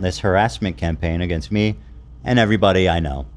relentless harassment campaign against me and everybody I know.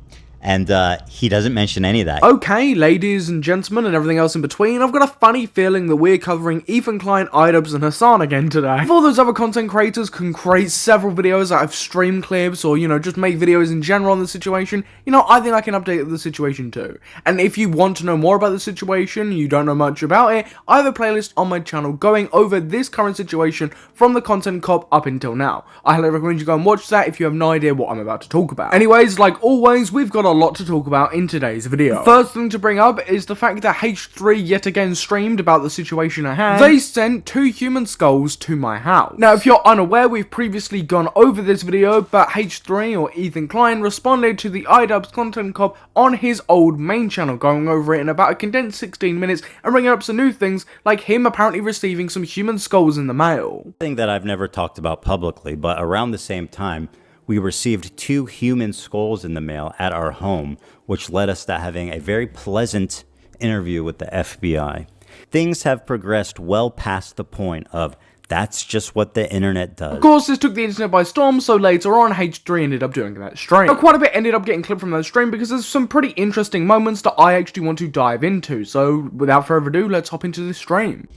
And he doesn't mention any of that. Okay, ladies and gentlemen and everything else in between, I've got a funny feeling that we're covering Ethan Klein, iDubbbz, and Hassan again today. If all those other content creators can create several videos out of stream clips or, you know, just make videos in general on the situation, you know, I think I can update the situation too. And if you want to know more about the situation, you don't know much about it, I have a playlist on my channel going over this current situation from the content cop up until now. I highly recommend you go and watch that if you have no idea what I'm about to talk about. Anyways, like always, we've got a lot to talk about in today's video. The first thing to bring up is the fact that H3 yet again streamed about the situation at hand. They sent 2 human skulls to my house. Now, if you're unaware, we've previously gone over this video, but H3 or Ethan Klein responded to the iDubbbz content cop on his old main channel, going over it in about a condensed 16 minutes and bringing up some new things like him apparently receiving some human skulls in the mail. Thing that I've never talked about publicly, but around the same time, we received 2 human skulls in the mail at our home, which led us to having a very pleasant interview with the FBI. Things have progressed well past the point of that's just what the internet does. Of course, this took the internet by storm, so later on, H3 ended up doing that stream. Now, quite a bit ended up getting clipped from that stream because there's some pretty interesting moments that I actually want to dive into. So, without further ado, let's hop into this stream.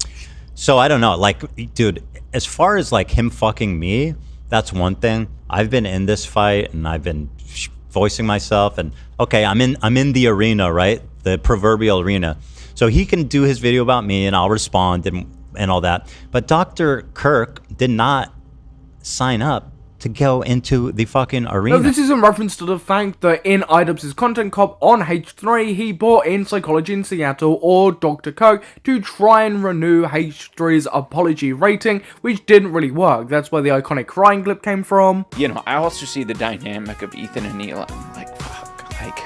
So, I don't know, like, dude, as far as, like, him fucking me, that's one thing. I've been in this fight and I've been voicing myself and okay, I'm in the arena, right? The proverbial arena. So he can do his video about me and I'll respond and all that. But Dr. Kirk did not sign up to go into the fucking arena. Now, this is in reference to the fact that in iDubbbz's content cop on H3, he brought in Psychology in Seattle or Dr. Kirk to try and renew H3's apology rating, which didn't really work. That's where the iconic crying clip came from. You know, I also see the dynamic of Ethan and Neil. I'm like, fuck, like,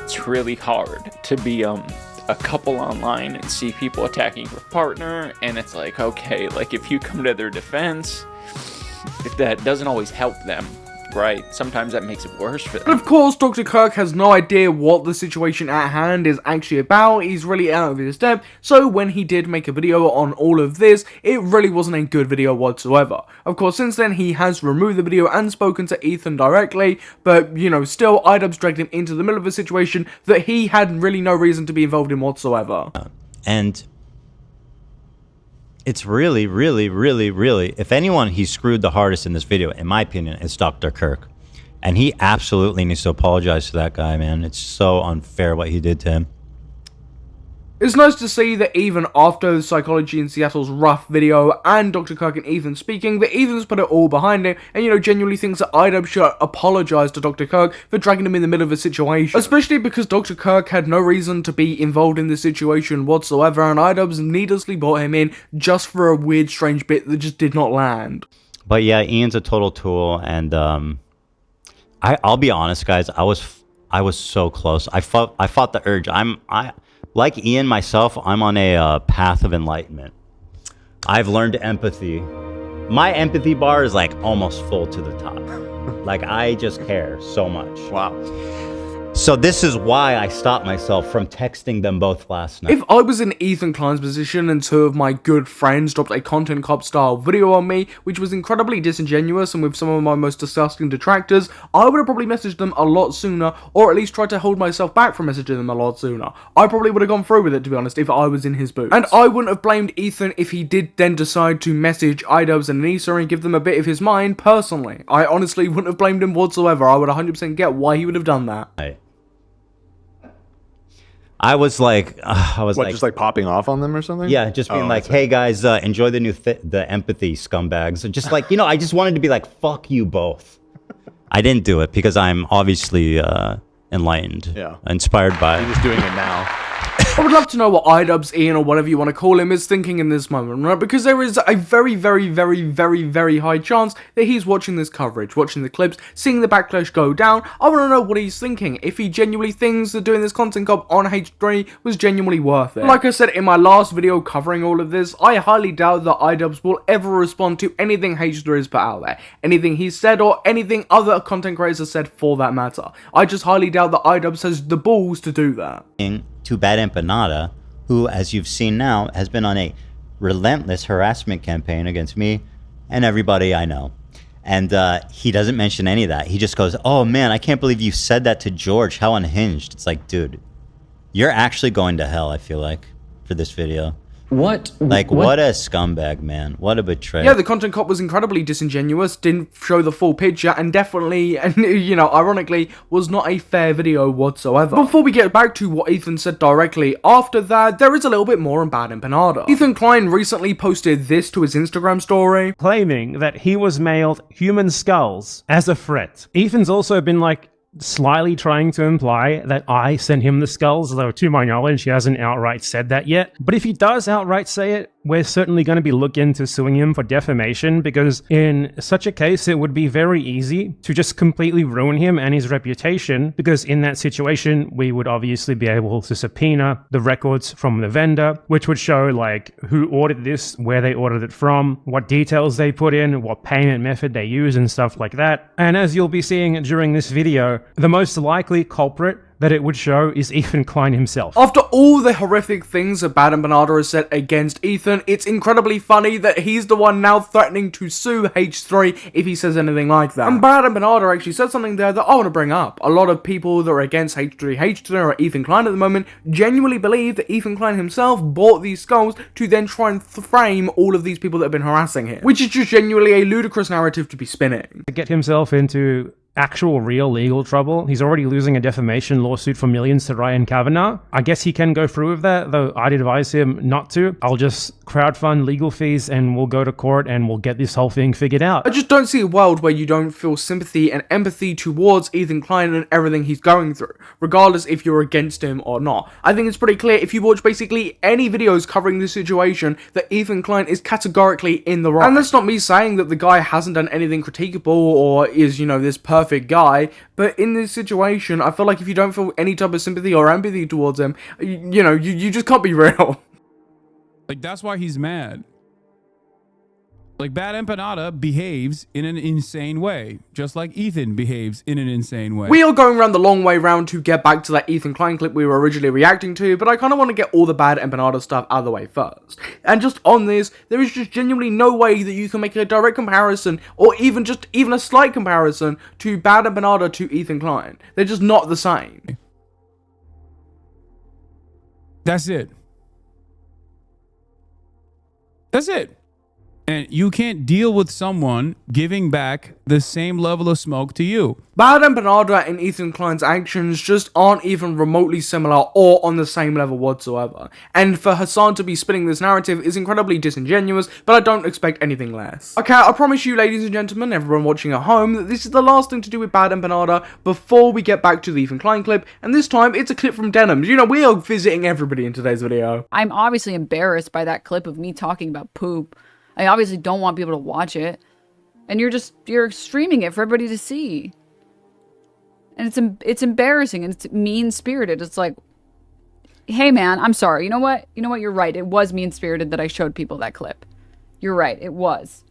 it's really hard to be, a couple online and see people attacking your partner, and it's like, okay, like, if you come to their defense, if that doesn't always help them, right? Sometimes that makes it worse for them. But of course, Dr. Kirk has no idea what the situation at hand is actually about. He's really out of his depth. So when he did make a video on all of this, it really wasn't a good video whatsoever. Of course, since then, he has removed the video and spoken to Ethan directly. But, you know, still, iDubbbz dragged him into the middle of a situation that he had really no reason to be involved in whatsoever. And it's really, if anyone he screwed the hardest in this video, in my opinion, it's Dr. Kirk. And he absolutely needs to apologize to that guy, man. It's so unfair what he did to him. It's nice to see that even after the Psychology in Seattle's rough video and Dr. Kirk and Ethan speaking, that Ethan's put it all behind it and, you know, genuinely thinks that iDubbbz should apologize to Dr. Kirk for dragging him in the middle of a situation. Especially because Dr. Kirk had no reason to be involved in this situation whatsoever, and iDubbbz needlessly brought him in just for a weird, strange bit that just did not land. But yeah, Ian's a total tool, and I'll be honest, guys, I was so close. I fought the urge. Like Ian, myself, I'm on a path of enlightenment. I've learned empathy. My empathy bar is like almost full to the top. Like, I just care so much. Wow. So this is why I stopped myself from texting them both last night. If I was in Ethan Klein's position and 2 of my good friends dropped a content cop style video on me, which was incredibly disingenuous and with some of my most disgusting detractors, I would have probably messaged them a lot sooner, or at least tried to hold myself back from messaging them a lot sooner. I probably would have gone through with it, to be honest, if I was in his boots. And I wouldn't have blamed Ethan if he did then decide to message iDubbbz and Anissa and give them a bit of his mind personally. I honestly wouldn't have blamed him whatsoever. I would 100% get why he would have done that. I was like, just like popping off on them or something? Yeah, just being like, hey guys, enjoy the new the empathy scumbags. Just like, you know, I just wanted to be like, fuck you both. I didn't do it because I'm obviously enlightened, inspired by. You're just doing it now. I would love to know what iDubbbz, Ian, or whatever you want to call him, is thinking in this moment, right? Because there is a very high chance that he's watching this coverage, watching the clips, seeing the backlash go down. I want to know what he's thinking, if he genuinely thinks that doing this content cop on H3 was genuinely worth it. Like I said in my last video covering all of this, I highly doubt that iDubbbz will ever respond to anything H3 has put out there, anything he's said, or anything other content creators have said for that matter. I just highly doubt that iDubbbz has the balls to do that. To Bad Empanada, who, as you've seen now, has been on a relentless harassment campaign against me and everybody I know. And he doesn't mention any of that. He just goes, oh man, I can't believe you said that to George. How unhinged. It's like, dude, you're actually going to hell, I feel like, for this video. What a scumbag, man. What a betrayal. Yeah, the content cop was incredibly disingenuous, didn't show the full picture, and definitely, and you know, ironically, was not a fair video whatsoever. Before we get back to what Ethan said directly after that, there is a little bit more on Bad Empanada. Ethan Klein recently posted this to his Instagram story, claiming that he was mailed human skulls as a threat. Ethan's also been like, slyly trying to imply that I sent him the skulls, though to my knowledge he hasn't outright said that yet. But if he does outright say it, we're certainly going to be looking into suing him for defamation, because in such a case it would be very easy to just completely ruin him and his reputation, because in that situation we would obviously be able to subpoena the records from the vendor, which would show like who ordered this, where they ordered it from, what details they put in, what payment method they use and stuff like that. And as you'll be seeing during this video, the most likely culprit that it would show is Ethan Klein himself. After all the horrific things that Bad Empanada has said against Ethan, it's incredibly funny that he's the one now threatening to sue H3 if he says anything like that. And Bad Empanada actually said something there that I want to bring up. A lot of people that are against H3H3 or Ethan Klein at the moment genuinely believe that Ethan Klein himself bought these skulls to then try and frame all of these people that have been harassing him, which is just genuinely a ludicrous narrative to be spinning. To get himself into actual real legal trouble. He's already losing a defamation lawsuit for millions to Ryan Kavanagh. I guess he can go through with that, though I'd advise him not to. I'll just crowdfund legal fees and we'll go to court and we'll get this whole thing figured out. I just don't see a world where you don't feel sympathy and empathy towards Ethan Klein and everything he's going through, regardless if you're against him or not. I think it's pretty clear if you watch basically any videos covering this situation that Ethan Klein is categorically in the right. And that's not me saying that the guy hasn't done anything critiquable or is, you know, this perfect guy, but in this situation, I feel like if you don't feel any type of sympathy or empathy towards him, you know, you just can't be real. Like, that's why he's mad. Like, Bad Empanada behaves in an insane way, just like Ethan behaves in an insane way. We are going around the long way round to get back to that Ethan Klein clip we were originally reacting to, but I kind of want to get all the Bad Empanada stuff out of the way first. And just on this, there is just genuinely no way that you can make a direct comparison, or even a slight comparison, to Bad Empanada to Ethan Klein. They're just not the same. That's it. That's it. And you can't deal with someone giving back the same level of smoke to you. Bad Empanada and Ethan Klein's actions just aren't even remotely similar or on the same level whatsoever. And for Hassan to be spinning this narrative is incredibly disingenuous, but I don't expect anything less. Okay, I promise you, ladies and gentlemen, everyone watching at home, that this is the last thing to do with Bad Empanada before we get back to the Ethan Klein clip, and this time it's a clip from Denims. You know, we are visiting everybody in today's video. I'm obviously embarrassed by that clip of me talking about poop. I obviously don't want people to watch it. And you're streaming it for everybody to see. And it's embarrassing and it's mean-spirited. It's like, hey man, I'm sorry. You know what? You're right. It was mean-spirited that I showed people that clip. You're right. It was.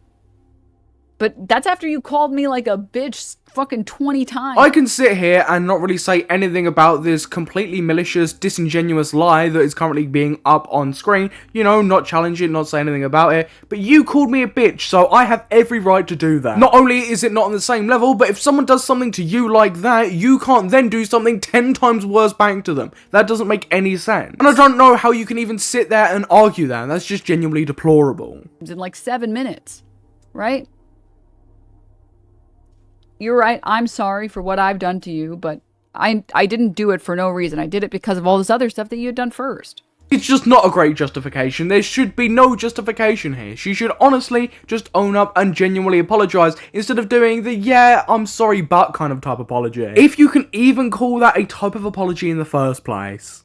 But that's after you called me like a bitch fucking 20 times. I can sit here and not really say anything about this completely malicious, disingenuous lie that is currently being up on screen. You know, not challenge it, not say anything about it. But you called me a bitch, so I have every right to do that. Not only is it not on the same level, but if someone does something to you like that, you can't then do something 10 times worse back to them. That doesn't make any sense. And I don't know how you can even sit there and argue that. That's just genuinely deplorable. In like 7 minutes, right? You're right, I'm sorry for what I've done to you, but I didn't do it for no reason. I did it because of all this other stuff that you had done first. It's just not a great justification. There should be no justification here. She should honestly just own up and genuinely apologize instead of doing the yeah, I'm sorry but kind of type apology. If you can even call that a type of apology in the first place.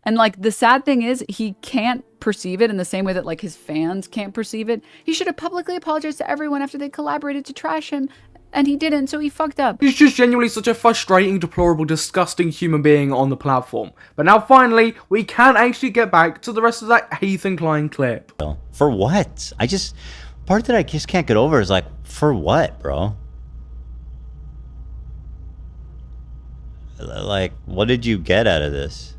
And like the sad thing is he can't perceive it in the same way that like his fans can't perceive it. He should have publicly apologized to everyone after they collaborated to trash him. And he didn't, so he fucked up. He's just genuinely such a frustrating, deplorable, disgusting human being on the platform. But now finally, we can actually get back to the rest of that Ethan Klein clip. For what? Part that I just can't get over is like, for what, bro? Like, what did you get out of this?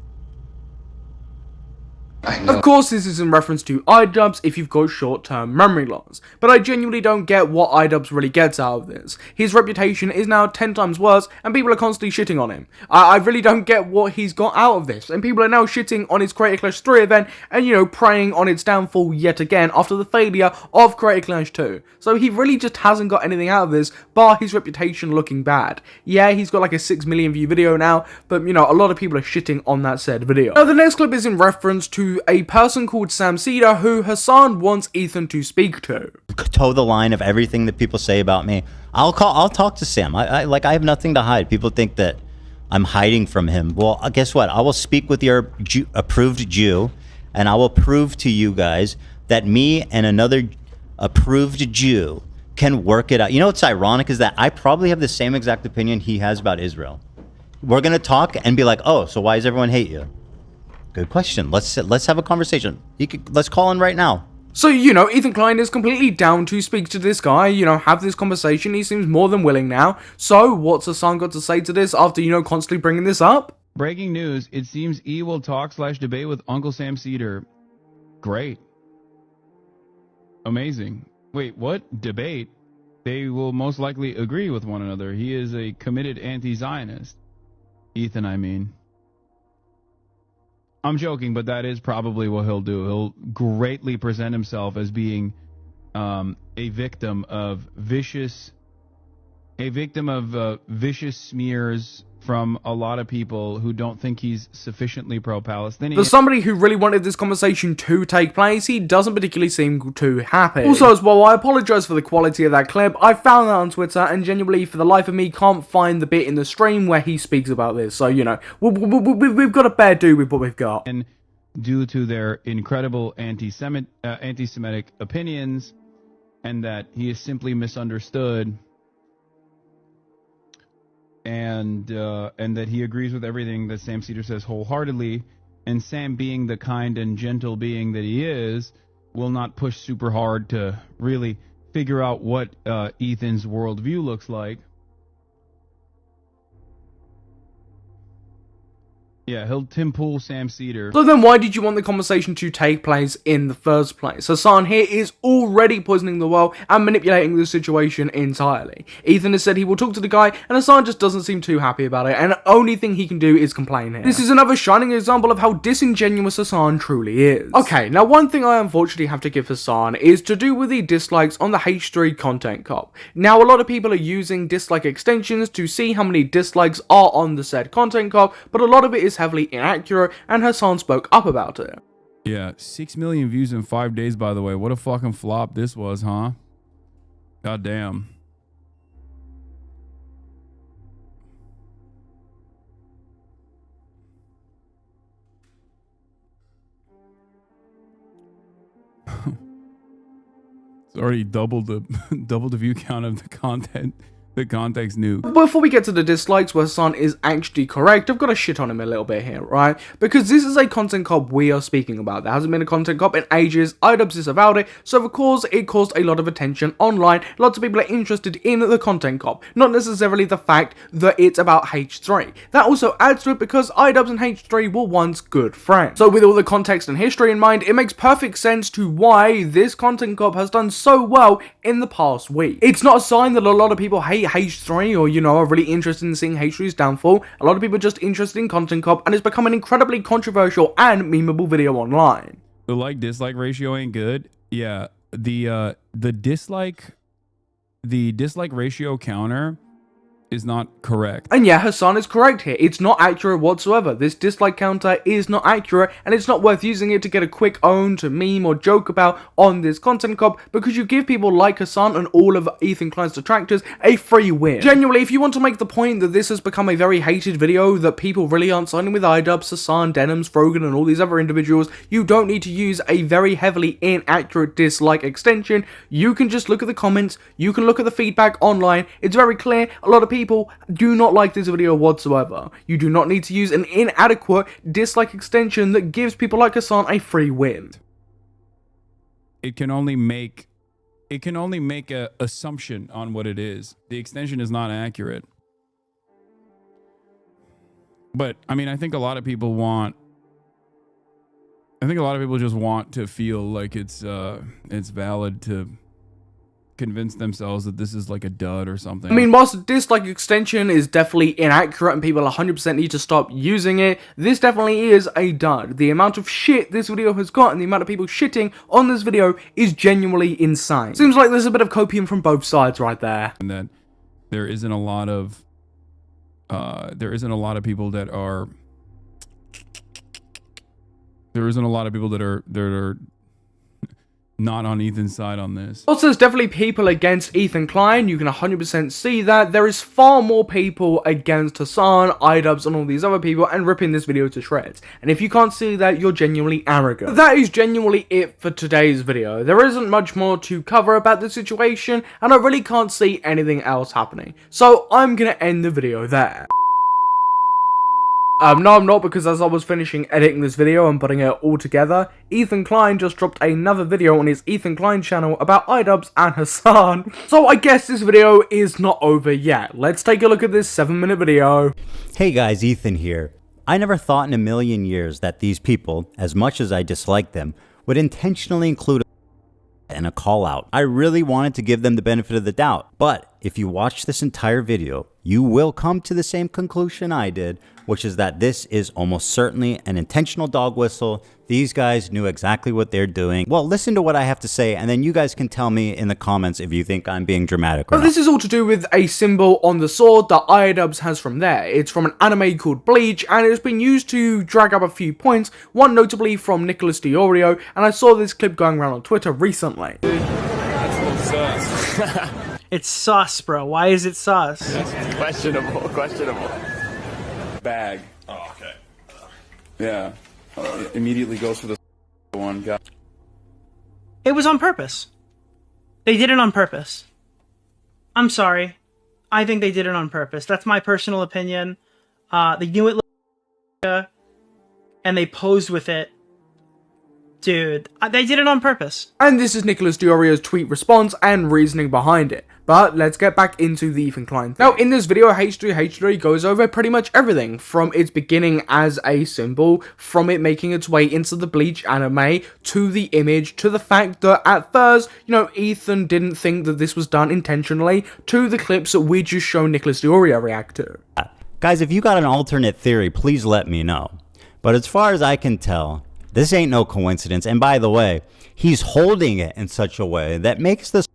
Of course, this is in reference to iDubbbz if you've got short-term memory loss, but I genuinely don't get what iDubbbz really gets out of this. His reputation is now 10 times worse, and people are constantly shitting on him. I really don't get what he's got out of this, and people are now shitting on his Creator Clash 3 event, and you know, preying on its downfall yet again after the failure of Creator Clash 2. So he really just hasn't got anything out of this, bar his reputation looking bad. Yeah, he's got like a 6 million view video now, but you know, a lot of people are shitting on that said video. Now, the next clip is in reference to a person called Sam Cedar who Hassan wants Ethan to speak to. Toe the line of everything that people say about me. I'll talk to Sam. I have nothing to hide. People think that I'm hiding from him. Well, guess what? I will speak with your approved Jew, and I will prove to you guys that me and another approved Jew can work it out. You know what's ironic is that I probably have the same exact opinion he has about Israel. We're gonna talk and be like, oh, so why does everyone hate you? Good question. Let's have a conversation. Let's call in right now. So, you know, Ethan Klein is completely down to speak to this guy, you know, have this conversation. He seems more than willing now. So, what's Hassan got to say to this after, you know, constantly bringing this up? Breaking news. It seems E will talk/debate with Uncle Sam Cedar. Great. Amazing. Wait, what? Debate? They will most likely agree with one another. He is a committed anti-Zionist. Ethan, I mean. I'm joking, but that is probably what he'll do. He'll greatly present himself as being a victim of vicious smears from a lot of people who don't think he's sufficiently pro-Palestinian. For somebody who really wanted this conversation to take place, he doesn't particularly seem too happy. Also, as well, I apologise for the quality of that clip. I found that on Twitter, and genuinely, for the life of me, can't find the bit in the stream where he speaks about this. So, you know, we've got to bear do with what we've got. And due to their incredible anti-Semitic opinions, and that he is simply misunderstood. And that he agrees with everything that Sam Cedar says wholeheartedly, and Sam, being the kind and gentle being that he is, will not push super hard to really figure out what Ethan's worldview looks like. Yeah, he'll Tim Pool Sam Cedar. So then why did you want the conversation to take place in the first place? Hassan here is already poisoning the well and manipulating the situation entirely. Ethan has said he will talk to the guy, and Hassan just doesn't seem too happy about it, and the only thing he can do is complain here. This is another shining example of how disingenuous Hassan truly is. Okay, now one thing I unfortunately have to give Hassan is to do with the dislikes on the H3 content cop. Now, a lot of people are using dislike extensions to see how many dislikes are on the said content cop, but a lot of it is heavily inaccurate, and Hassan spoke up about it. Yeah, 6 million views in 5 days, by the way. What a fucking flop this was, huh? God damn. It's already doubled the view count of the content. The context nuke. Before we get to the dislikes where Hassan is actually correct, I've got to shit on him a little bit here, right? Because this is a content cop we are speaking about. There hasn't been a content cop in ages. iDubbbz is about it, so of course it caused a lot of attention online. Lots of people are interested in the content cop, not necessarily the fact that it's about H3. That also adds to it because iDubbbz and H3 were once good friends. So with all the context and history in mind, it makes perfect sense to why this content cop has done so well in the past week. It's not a sign that a lot of people hate H3 or, you know, are really interested in seeing H3's downfall. A lot of people are just interested in content cop, and it's become an incredibly controversial and memeable video online. The like-dislike ratio ain't good. Yeah, the dislike ratio counter is not correct. And yeah, Hassan is correct here. It's not accurate whatsoever. This dislike counter is not accurate, and it's not worth using it to get a quick own, to meme or joke about on this content cop, because you give people like Hassan and all of Ethan Klein's detractors a free win. Genuinely, if you want to make the point that this has become a very hated video, that people really aren't siding with iDubbbz, Hassan, Denims, Frogan and all these other individuals, you don't need to use a very heavily inaccurate dislike extension. You can just look at the comments, you can look at the feedback online. It's very clear. A lot of people do not like this video whatsoever. You do not need to use an inadequate dislike extension that gives people like Hassan a free win. It can only make a assumption on what it is. The extension is not accurate. But I mean, I think a lot of people want I think a lot of people just want to feel like it's valid to convince themselves that this is like a dud or something. I mean, whilst the dislike extension is definitely inaccurate and people 100% need to stop using it, this definitely is a dud. The amount of shit this video has got and the amount of people shitting on this video is genuinely insane. Seems like there's a bit of copium from both sides right there. And that there isn't a lot of people that are not on Ethan's side on this. Also, there's definitely people against Ethan Klein. You can 100% see that. There is far more people against Hassan, iDubbbz, and all these other people and ripping this video to shreds. And if you can't see that, you're genuinely arrogant. But that is genuinely it for today's video. There isn't much more to cover about the situation, and I really can't see anything else happening. So I'm gonna end the video there. No, I'm not, because as I was finishing editing this video and putting it all together, Ethan Klein just dropped another video on his Ethan Klein channel about iDubbbz and Hassan. So I guess this video is not over yet. Let's take a look at this 7-minute video. Hey guys, Ethan here. I never thought in a million years that these people, as much as I dislike them, would intentionally include and a call out. I really wanted to give them the benefit of the doubt, but if you watch this entire video, you will come to the same conclusion I did, which is that this is almost certainly an intentional dog whistle. These guys knew exactly what they're doing. Well, listen to what I have to say, and then you guys can tell me in the comments if you think I'm being dramatic or not. This is all to do with a symbol on the sword that iDubbbz has from there. It's from an anime called Bleach, and it's been used to drag up a few points, one notably from Nicholas Diorio, and I saw this clip going around on Twitter recently. That's a little sus. It's sus, bro. Why is it sus? That's questionable. Bag. Oh, okay. Yeah. Immediately goes for the one guy. It was on purpose. They did it on purpose. I'm sorry. I think they did it on purpose. That's my personal opinion. They knew it and they posed with it. Dude, they did it on purpose. And this is Nicholas Diorio's tweet response and reasoning behind it. But let's get back into the Ethan Klein thing. Now, in this video, H3H3 goes over pretty much everything, from its beginning as a symbol, from it making its way into the Bleach anime, to the image, to the fact that at first, Ethan didn't think that this was done intentionally, to the clips that we just show Nicholas Diorio react to. Guys, if you got an alternate theory, please let me know. But as far as I can tell, this ain't no coincidence. And by the way, he's holding it in such a way that makes this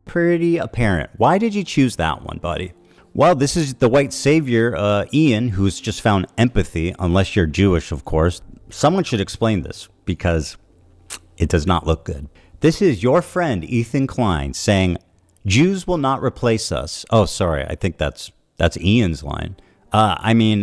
pretty apparent. Why did you choose that one, buddy? Well, this is the white savior, Ian, who's just found empathy, unless you're Jewish, of course. Someone should explain this, because it does not look good. This is your friend, Ethan Klein, saying, Jews will not replace us. Oh, sorry, I think that's Ian's line.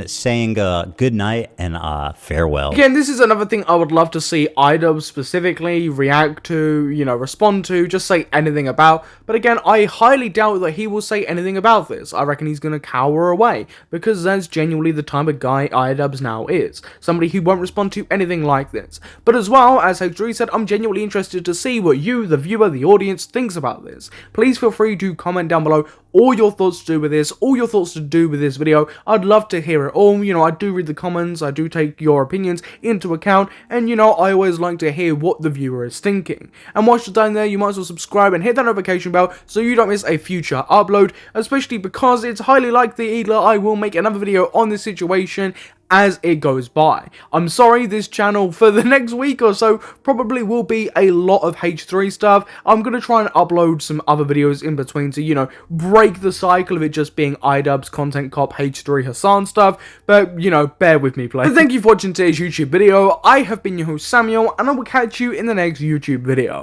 Saying good night and farewell. Again, this is another thing I would love to see iDubbbz specifically react to, respond to, just say anything about. But again, I highly doubt that he will say anything about this. I reckon he's going to cower away, because that's genuinely the type of guy iDubbbz now is. Somebody who won't respond to anything like this. But as well, as H3 said, I'm genuinely interested to see what you, the viewer, the audience, thinks about this. Please feel free to comment down below all your thoughts to do with this, all your thoughts to do with this video. I'd love to hear it all. I do read the comments, I do take your opinions into account, and I always like to hear what the viewer is thinking. And whilst you're down there, you might as well subscribe and hit that notification bell so you don't miss a future upload, especially because it's highly likely either I will make another video on this situation as it goes by. I'm sorry, this channel for the next week or so probably will be a lot of H3 stuff. I'm going to try and upload some other videos in between to, break the cycle of it just being iDubbbz, Content Cop, H3, Hassan stuff. But, bear with me, please. But thank you for watching today's YouTube video. I have been your host, Samuel, and I will catch you in the next YouTube video.